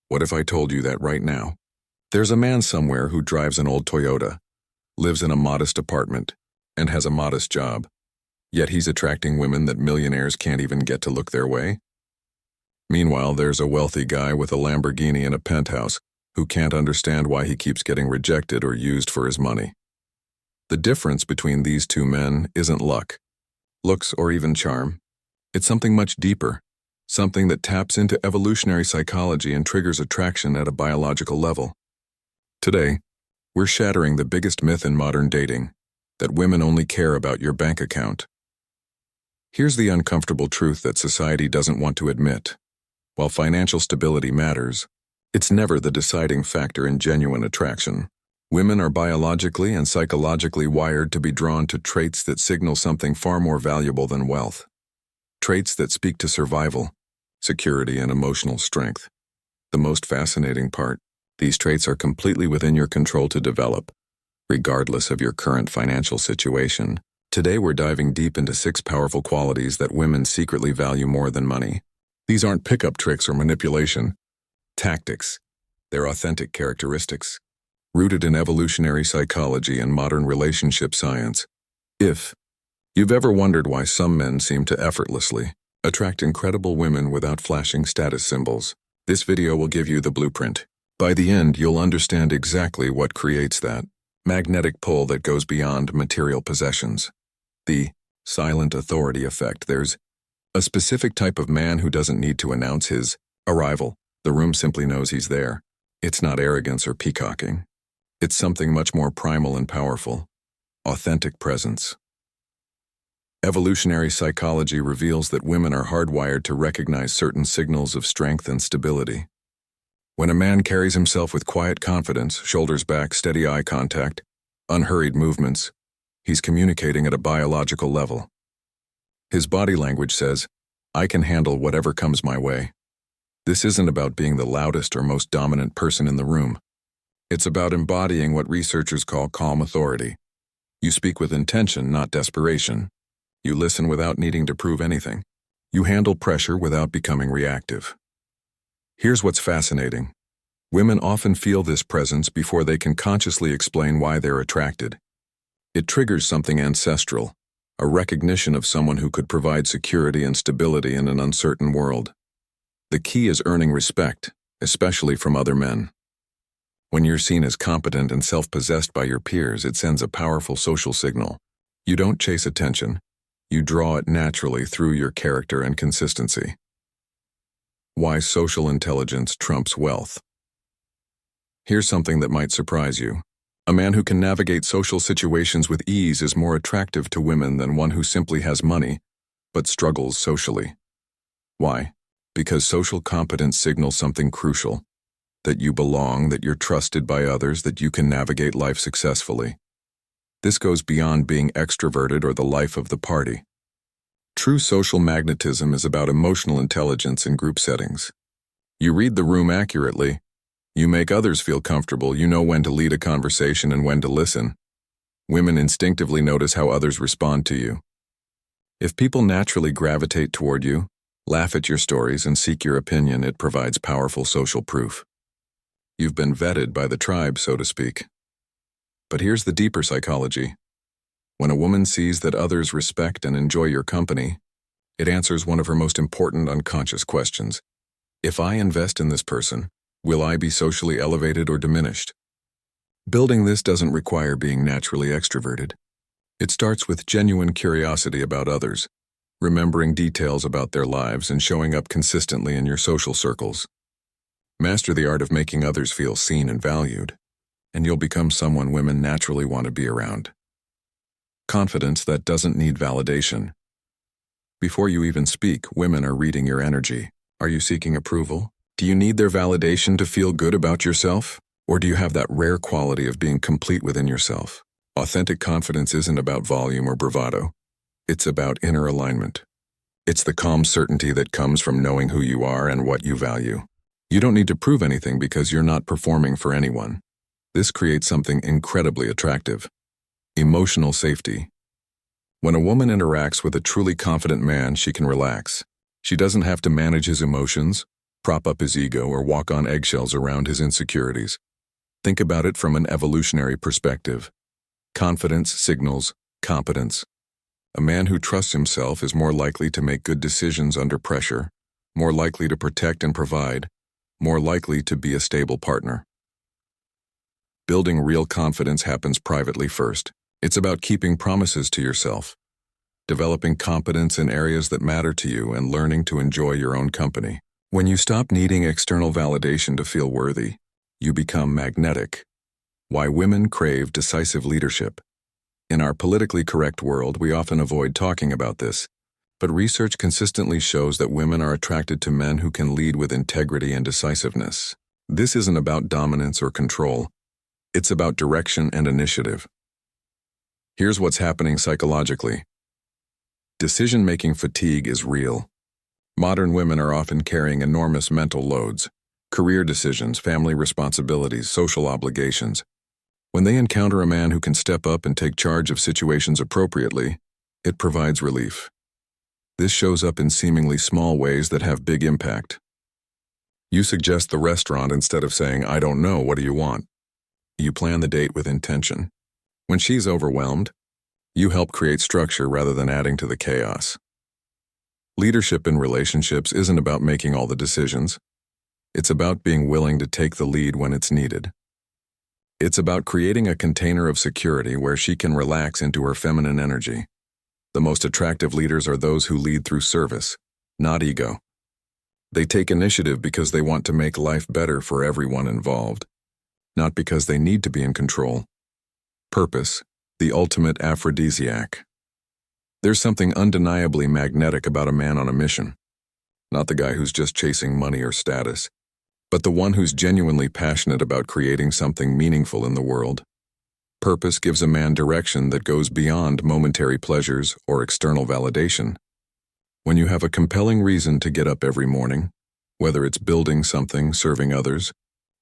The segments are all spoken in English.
What if I told you that right now? There's a man somewhere who drives an old Toyota, lives in a modest apartment, and has a modest job. Yet he's attracting women that millionaires can't even get to look their way. Meanwhile, there's a wealthy guy with a Lamborghini and a penthouse who can't understand why he keeps getting rejected or used for his money. The difference between these two men isn't luck, looks, or even charm. It's something much deeper, something that taps into evolutionary psychology and triggers attraction at a biological level. Today, we're shattering the biggest myth in modern dating, that women only care about your bank account. Here's the uncomfortable truth that society doesn't want to admit. While financial stability matters, it's never the deciding factor in genuine attraction. Women are biologically and psychologically wired to be drawn to traits that signal something far more valuable than wealth. Traits that speak to survival, security, and emotional strength. The most fascinating part, these traits are completely within your control to develop, regardless of your current financial situation. Today we're diving deep into 6 powerful qualities that women secretly value more than money. These aren't pickup tricks or manipulation tactics. They're authentic characteristics, rooted in evolutionary psychology and modern relationship science. If you've ever wondered why some men seem to effortlessly attract incredible women without flashing status symbols, this video will give you the blueprint. By the end, you'll understand exactly what creates that magnetic pull that goes beyond material possessions. The silent authority effect. There's a specific type of man who doesn't need to announce his arrival. The room simply knows he's there. It's not arrogance or peacocking. It's something much more primal and powerful. Authentic presence. Evolutionary psychology reveals that women are hardwired to recognize certain signals of strength and stability. When a man carries himself with quiet confidence, shoulders back, steady eye contact, unhurried movements, he's communicating at a biological level. His body language says, "I can handle whatever comes my way." This isn't about being the loudest or most dominant person in the room. It's about embodying what researchers call calm authority. You speak with intention, not desperation. You listen without needing to prove anything. You handle pressure without becoming reactive. Here's what's fascinating. Women often feel this presence before they can consciously explain why they're attracted. It triggers something ancestral, a recognition of someone who could provide security and stability in an uncertain world. The key is earning respect, especially from other men. When you're seen as competent and self-possessed by your peers, it sends a powerful social signal. You don't chase attention. You draw it naturally through your character and consistency. Why social intelligence trumps wealth. Here's something that might surprise you. A man who can navigate social situations with ease is more attractive to women than one who simply has money, but struggles socially. Why? Because social competence signals something crucial. That you belong, that you're trusted by others, that you can navigate life successfully. This goes beyond being extroverted or the life of the party. True social magnetism is about emotional intelligence in group settings. You read the room accurately. You make others feel comfortable. You know when to lead a conversation and when to listen. Women instinctively notice how others respond to you. If people naturally gravitate toward you, laugh at your stories, and seek your opinion, it provides powerful social proof. You've been vetted by the tribe, so to speak. But here's the deeper psychology. When a woman sees that others respect and enjoy your company, it answers one of her most important unconscious questions. If I invest in this person, will I be socially elevated or diminished? Building this doesn't require being naturally extroverted. It starts with genuine curiosity about others, remembering details about their lives and showing up consistently in your social circles. Master the art of making others feel seen and valued, and you'll become someone women naturally want to be around. Confidence that doesn't need validation. Before you even speak, women are reading your energy. Are you seeking approval? Do you need their validation to feel good about yourself? Or do you have that rare quality of being complete within yourself? Authentic confidence isn't about volume or bravado. It's about inner alignment. It's the calm certainty that comes from knowing who you are and what you value. You don't need to prove anything because you're not performing for anyone. This creates something incredibly attractive. Emotional safety. When a woman interacts with a truly confident man, she can relax. She doesn't have to manage his emotions prop up his ego, or walk on eggshells around his insecurities. Think about it from an evolutionary perspective. Confidence signals competence. A man who trusts himself is more likely to make good decisions under pressure, more likely to protect and provide, more likely to be a stable partner. Building real confidence happens privately first. It's about keeping promises to yourself, developing competence in areas that matter to you, and learning to enjoy your own company. When you stop needing external validation to feel worthy, you become magnetic. Why women crave decisive leadership. In our politically correct world, we often avoid talking about this, but research consistently shows that women are attracted to men who can lead with integrity and decisiveness. This isn't about dominance or control. It's about direction and initiative. Here's what's happening psychologically. Decision-making fatigue is real. Modern women are often carrying enormous mental loads, career decisions, family responsibilities, social obligations. When they encounter a man who can step up and take charge of situations appropriately, it provides relief. This shows up in seemingly small ways that have big impact. You suggest the restaurant instead of saying, "I don't know, what do you want?" You plan the date with intention. When she's overwhelmed, you help create structure rather than adding to the chaos. Leadership in relationships isn't about making all the decisions. It's about being willing to take the lead when it's needed. It's about creating a container of security where she can relax into her feminine energy. The most attractive leaders are those who lead through service, not ego. They take initiative because they want to make life better for everyone involved, not because they need to be in control. Purpose, the ultimate aphrodisiac. There's something undeniably magnetic about a man on a mission. Not the guy who's just chasing money or status, but the one who's genuinely passionate about creating something meaningful in the world. Purpose gives a man direction that goes beyond momentary pleasures or external validation. When you have a compelling reason to get up every morning, whether it's building something, serving others,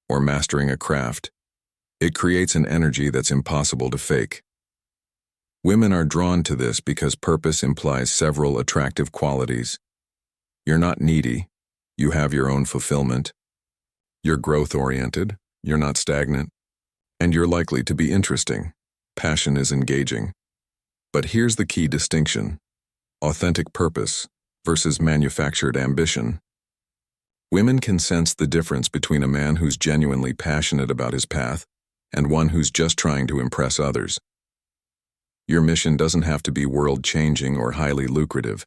or mastering a craft, it creates an energy that's impossible to fake. Women are drawn to this because purpose implies several attractive qualities. You're not needy. You have your own fulfillment. You're growth-oriented. You're not stagnant. And you're likely to be interesting. Passion is engaging. But here's the key distinction: authentic purpose versus manufactured ambition. Women can sense the difference between a man who's genuinely passionate about his path and one who's just trying to impress others. Your mission doesn't have to be world-changing or highly lucrative.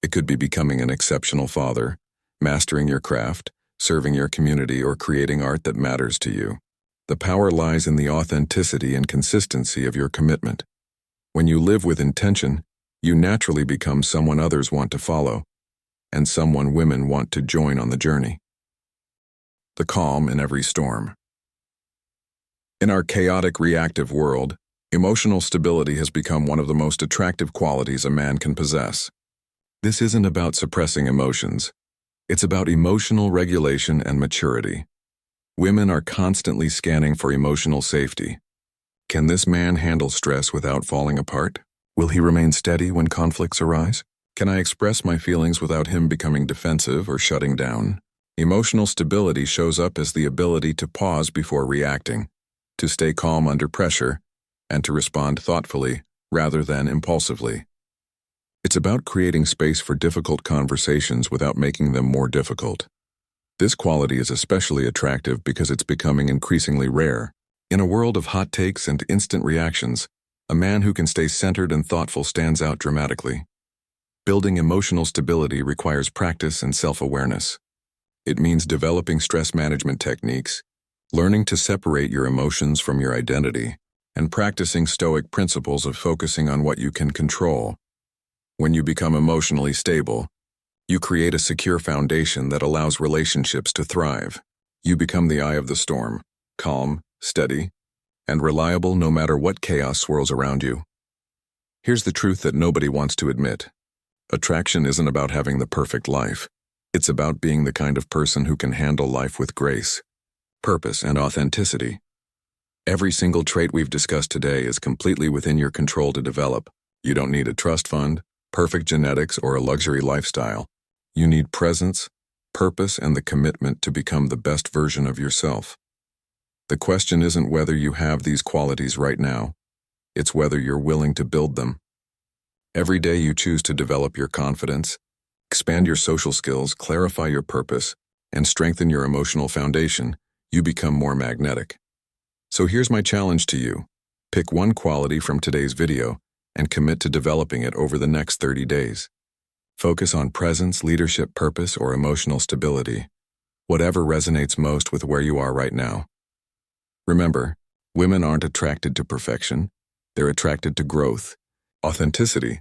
It could be becoming an exceptional father, mastering your craft, serving your community, or creating art that matters to you. The power lies in the authenticity and consistency of your commitment. When you live with intention, you naturally become someone others want to follow, and someone women want to join on the journey. The calm in every storm. In our chaotic, reactive world, emotional stability has become one of the most attractive qualities a man can possess. This isn't about suppressing emotions. It's about emotional regulation and maturity. Women are constantly scanning for emotional safety. Can this man handle stress without falling apart? Will he remain steady when conflicts arise? Can I express my feelings without him becoming defensive or shutting down? Emotional stability shows up as the ability to pause before reacting, to stay calm under pressure, and to respond thoughtfully rather than impulsively. It's about creating space for difficult conversations without making them more difficult. This quality is especially attractive because it's becoming increasingly rare. In a world of hot takes and instant reactions, a man who can stay centered and thoughtful stands out dramatically. Building emotional stability requires practice and self-awareness. It means developing stress management techniques, learning to separate your emotions from your identity, and practicing stoic principles of focusing on what you can control. When you become emotionally stable, you create a secure foundation that allows relationships to thrive. You become the eye of the storm, calm, steady, and reliable no matter what chaos swirls around you. Here's the truth that nobody wants to admit. Attraction isn't about having the perfect life. It's about being the kind of person who can handle life with grace, purpose, and authenticity. Every single trait we've discussed today is completely within your control to develop. You don't need a trust fund, perfect genetics, or a luxury lifestyle. You need presence, purpose, and the commitment to become the best version of yourself. The question isn't whether you have these qualities right now, it's whether you're willing to build them. Every day you choose to develop your confidence, expand your social skills, clarify your purpose, and strengthen your emotional foundation, you become more magnetic. So here's my challenge to you. Pick one quality from today's video and commit to developing it over the next 30 days. Focus on presence, leadership, purpose, or emotional stability, whatever resonates most with where you are right now. Remember, women aren't attracted to perfection, they're attracted to growth, authenticity,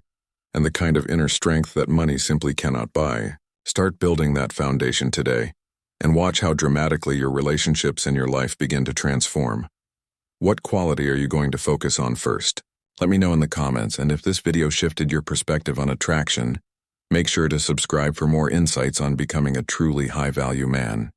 and the kind of inner strength that money simply cannot buy. Start building that foundation today, and watch how dramatically your relationships and your life begin to transform. What quality are you going to focus on first? Let me know in the comments, and if this video shifted your perspective on attraction, make sure to subscribe for more insights on becoming a truly high-value man.